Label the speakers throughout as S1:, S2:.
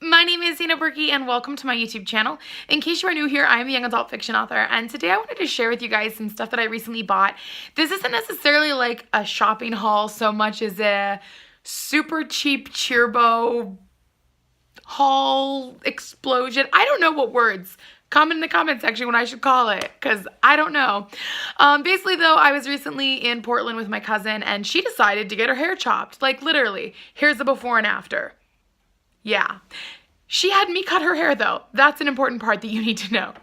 S1: My name is Zena Berkey and welcome to my YouTube channel. In case you are new here, I am a young adult fiction author and today I wanted to share with you guys some stuff that I recently bought. This isn't necessarily like a shopping haul so much as a super cheap Cheerbo haul explosion. I don't know what words. Comment in the comment section what I should call it, because I don't know. Basically, though, I was recently in Portland with my cousin, and she decided to get her hair chopped. Like, literally. Here's the before and after. Yeah. She had me cut her hair, though. That's an important part that you need to know.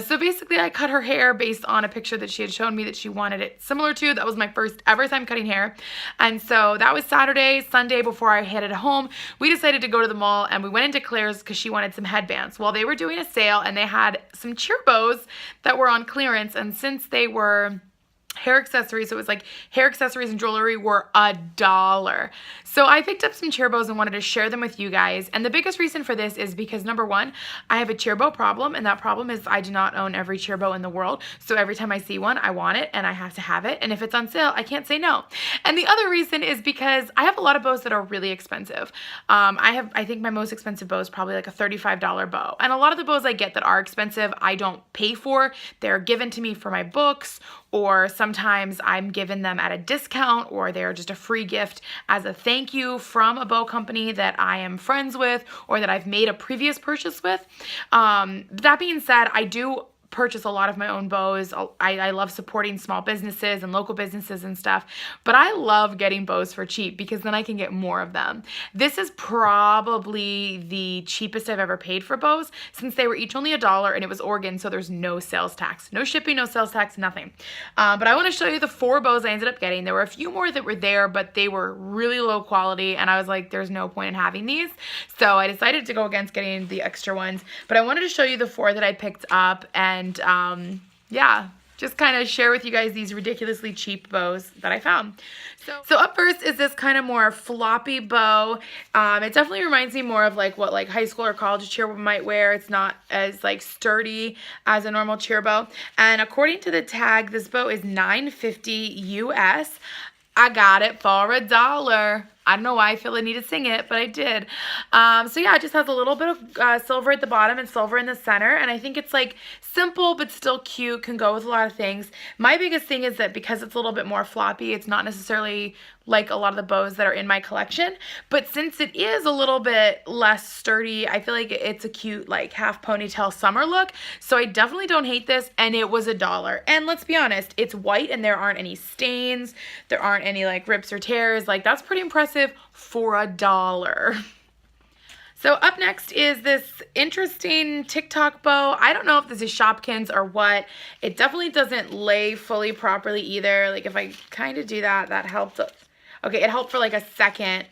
S1: So basically, I cut her hair based on a picture that she had shown me that she wanted it similar to. That was my first ever time cutting hair. And so that was Saturday. Sunday, before I headed home, we decided to go to the mall, and we went into Claire's because she wanted some headbands. Well, they were doing a sale, and they had some Cheerbos that were on clearance. And since they were hair accessories, so it was like hair accessories and jewelry were $1. So I picked up some Cheerbos and wanted to share them with you guys. And the biggest reason for this is because, number one, I have a Cheerbo problem, and that problem is I do not own every Cheerbo in the world. So every time I see one, I want it and I have to have it. And if it's on sale, I can't say no. And the other reason is because I have a lot of bows that are really expensive. I think my most expensive bow is probably like a $35 bow. And a lot of the bows I get that are expensive, I don't pay for. They're given to me for my books, or sometimes I'm given them at a discount, or they're just a free gift as a thank you from a bow company that I am friends with or that I've made a previous purchase with. That being said, I do purchase a lot of my own bows. I love supporting small businesses and local businesses and stuff, but I love getting bows for cheap because then I can get more of them. This is probably the cheapest I've ever paid for bows, since they were each only $1 and it was Oregon, so there's no sales tax. No shipping, no sales tax, nothing. But I want to show you the 4 bows I ended up getting. There were a few more that were there, but they were really low quality, and I was like, there's no point in having these. So I decided to go against getting the extra ones, but I wanted to show you the 4 that I picked up, and yeah, just kind of share with you guys these ridiculously cheap bows that I found. So up first is this kind of more floppy bow. It definitely reminds me more of like what like high school or college cheerbo might wear. It's not as like sturdy as a normal cheerbo. And according to the tag, this bow is $9.50 US. I got it for $1. I don't know why I feel the need to sing it, but I did. So yeah, it just has a little bit of silver at the bottom and silver in the center, and I think it's like simple but still cute, can go with a lot of things. My biggest thing is that because it's a little bit more floppy, it's not necessarily like a lot of the bows that are in my collection, but since it is a little bit less sturdy, I feel like it's a cute like half ponytail summer look. So I definitely don't hate this, and it was $1. And let's be honest, it's white and there aren't any stains, there aren't any like rips or tears. Like, that's pretty impressive for $1. So up next is this interesting TikTok bow. I don't know if this is Shopkins or what. It definitely doesn't lay fully properly either. Like, if I kind of do that, that helped. Okay, it helped for like a second.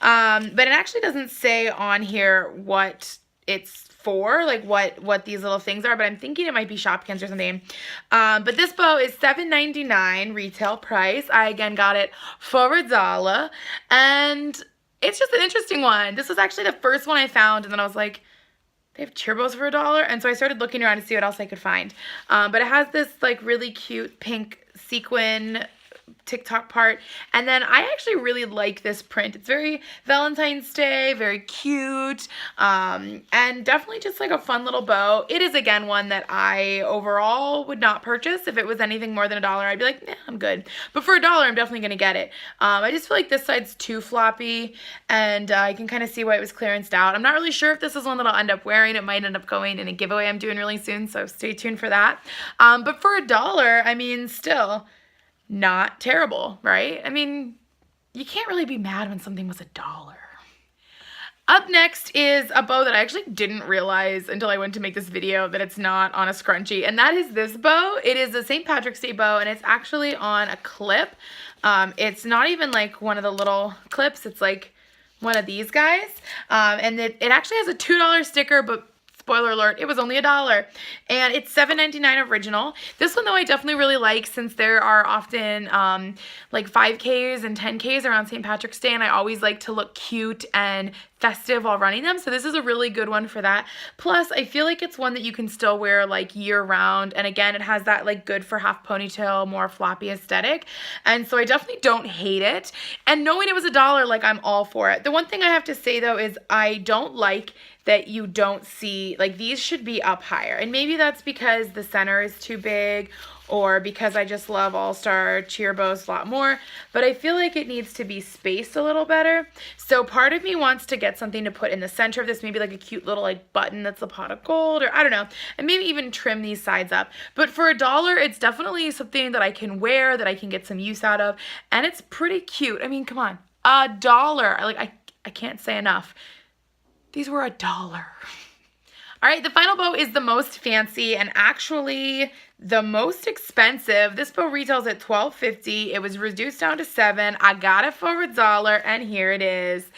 S1: But it actually doesn't say on here what it's for, like what these little things are, but I'm thinking it might be Shopkins or something. But this bow is $7.99 retail price. I again got it for $1, and it's just an interesting one. This was actually the first one I found, and then I was like, they have Cheerbos for $1, and so I started looking around to see what else I could find. But it has this like really cute pink sequin TikTok part, and then I actually really like this print. It's very Valentine's Day, very cute, and definitely just like a fun little bow. It is again one that I overall would not purchase. If it was anything more than $1, I'd be like, nah, I'm good. But for $1, I'm definitely gonna get it. I just feel like this side's too floppy, and I can kind of see why it was clearanced out. I'm not really sure if this is one that I'll end up wearing. It might end up going in a giveaway I'm doing really soon, so stay tuned for that. But for $1, I mean, still not terrible, right? I mean, you can't really be mad when something was $1. Up next is a bow that I actually didn't realize until I went to make this video that it's not on a scrunchie, and that is this bow. It is a St. Patrick's Day bow, and it's actually on a clip. It's not even like one of the little clips. It's like one of these guys, and it actually has a $2 sticker, but spoiler alert, it was only $1. And it's $7.99 original. This one though I definitely really like, since there are often like 5Ks and 10Ks around St. Patrick's Day, and I always like to look cute and festive while running them, so this is a really good one for that. Plus I feel like it's one that you can still wear like year round, and again it has that like good for half ponytail, more floppy aesthetic, and so I definitely don't hate it. And knowing it was $1, like, I'm all for it. The one thing I have to say though is I don't like that you don't see, like, these should be up higher, and maybe that's because the center is too big, or because I just love all-star cheer bows a lot more, but I feel like it needs to be spaced a little better. So part of me wants to get something to put in the center of this, maybe like a cute little like button that's a pot of gold, or I don't know, and maybe even trim these sides up. But for $1, it's definitely something that I can wear, that I can get some use out of, and it's pretty cute. I mean, come on, $1. I can't say enough. These were $1. All right, the final bow is the most fancy and actually the most expensive. This bow retails at $12.50. It was reduced down to $7. I got it for $1, and here it is.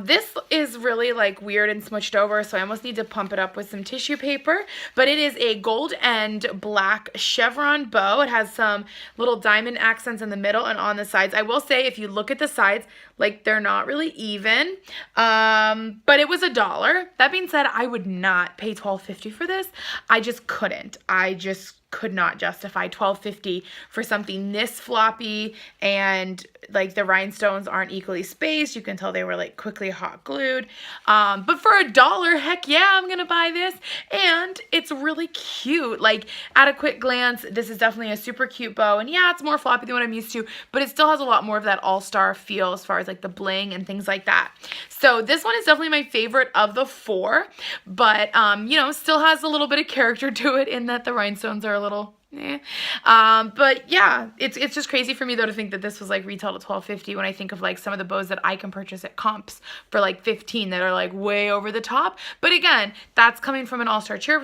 S1: This is really like weird and smushed over, so I almost need to pump it up with some tissue paper. But it is a gold and black chevron bow. It has some little diamond accents in the middle and on the sides. I will say, if you look at the sides, like, they're not really even. But it was $1. That being said, I would not pay $12.50 for this. I just couldn't. I just could not justify $12.50 for something this floppy, and like the rhinestones aren't equally spaced. You can tell they were like quickly hot glued. But for $1, heck yeah, I'm gonna buy this. And it's really cute. Like, at a quick glance, this is definitely a super cute bow. And yeah, it's more floppy than what I'm used to, but it still has a lot more of that all-star feel as far as like the bling and things like that. So this one is definitely my favorite of the 4, but you know, still has a little bit of character to it in that the rhinestones are a little but yeah, it's just crazy for me though to think that this was like retailed at $12.50 when I think of like some of the bows that I can purchase at comps for like $15 that are like way over the top. But again, that's coming from an all-star cheer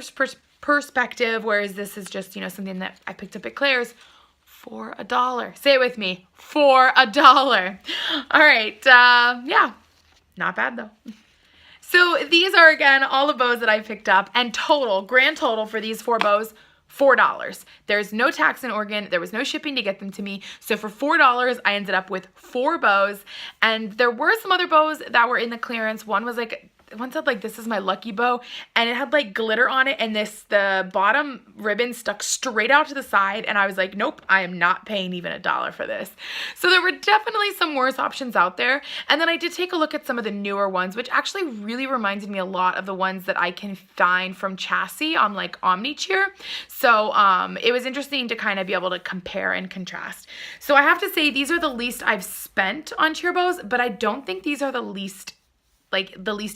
S1: perspective, whereas this is just, you know, something that I picked up at Claire's for $1. Say it with me, for $1. All right, yeah, not bad though. So these are, again, all the bows that I picked up, and grand total for these 4 bows, $4. There's no tax in Oregon. There was no shipping to get them to me. So for $4, I ended up with 4 bows. And there were some other bows that were in the clearance. One said like, this is my lucky bow, and it had like glitter on it, and the bottom ribbon stuck straight out to the side, and I was like, nope, I am not paying even $1 for this. So there were definitely some worse options out there. And then I did take a look at some of the newer ones, which actually really reminded me a lot of the ones that I can find from Chassis on like Omni-Cheer. So it was interesting to kind of be able to compare and contrast. So I have to say, these are the least I've spent on cheer bows, but I don't think these are the least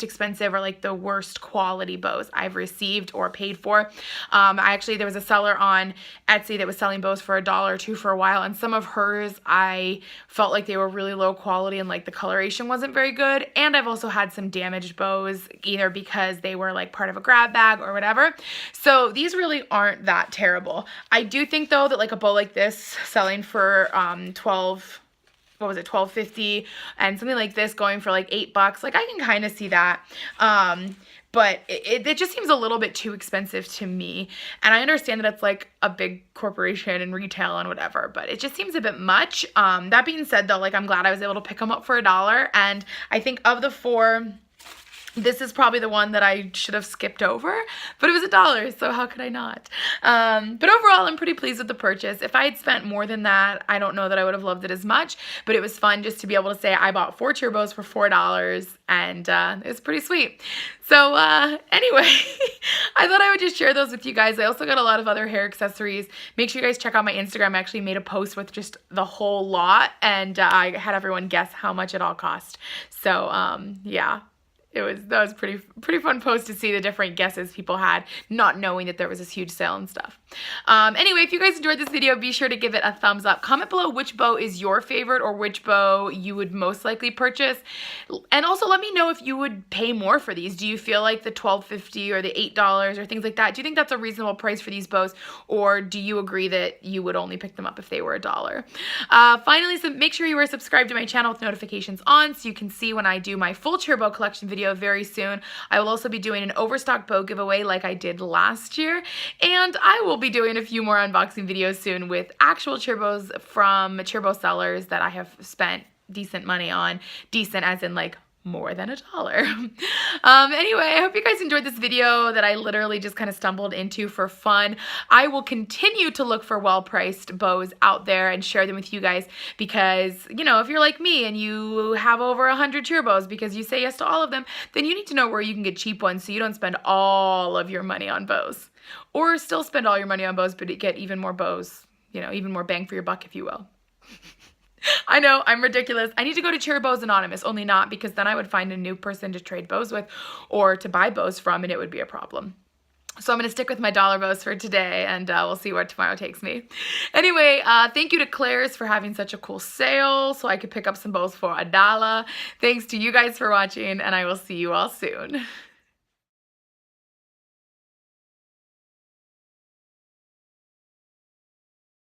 S1: expensive or like the worst quality bows I've received or paid for. There was a seller on Etsy that was selling bows for $1 or $2 for a while, and some of hers I felt like they were really low quality and like the coloration wasn't very good. And I've also had some damaged bows, either because they were like part of a grab bag or whatever. So these really aren't that terrible. I do think though that like a bow like this selling for $12.50, and something like this going for like $8, like I can kind of see that. But it just seems a little bit too expensive to me. And I understand that it's like a big corporation and retail and whatever, but it just seems a bit much. That being said though, like, I'm glad I was able to pick them up for $1. And I think of the 4, this is probably the one that I should have skipped over, but it was $1, so how could I not? But overall, I'm pretty pleased with the purchase. If I had spent more than that, I don't know that I would have loved it as much, but it was fun just to be able to say I bought 4 cheer bows for $4, and it was pretty sweet. So anyway, I thought I would just share those with you guys. I also got a lot of other hair accessories. Make sure you guys check out my Instagram. I actually made a post with just the whole lot, and I had everyone guess how much it all cost. So yeah. That was pretty fun post to see the different guesses people had, not knowing that there was this huge sale and stuff. Anyway, if you guys enjoyed this video, be sure to give it a thumbs up. Comment below which bow is your favorite or which bow you would most likely purchase. And also let me know if you would pay more for these. Do you feel like the $12.50 or the $8 or things like that? Do you think that's a reasonable price for these bows? Or do you agree that you would only pick them up if they were $1? Finally, so make sure you are subscribed to my channel with notifications on so you can see when I do my full cheer bow collection video video very soon. I will also be doing an overstock bow giveaway like I did last year, and I will be doing a few more unboxing videos soon with actual cheer bows from cheer bow sellers that I have spent decent money on. Decent as in like more than $1. Anyway, I hope you guys enjoyed this video that I literally just kind of stumbled into for fun. I will continue to look for well-priced bows out there and share them with you guys because, you know, if you're like me and you have over 100 cheer bows because you say yes to all of them, then you need to know where you can get cheap ones so you don't spend all of your money on bows. Or still spend all your money on bows but get even more bows, you know, even more bang for your buck, if you will. I know, I'm ridiculous. I need to go to Cheer Bows Anonymous, only not because then I would find a new person to trade bows with or to buy bows from, and it would be a problem. So I'm going to stick with my dollar bows for today, and we'll see where tomorrow takes me. Anyway, thank you to Claire's for having such a cool sale so I could pick up some bows for $1. Thanks to you guys for watching, and I will see you all soon.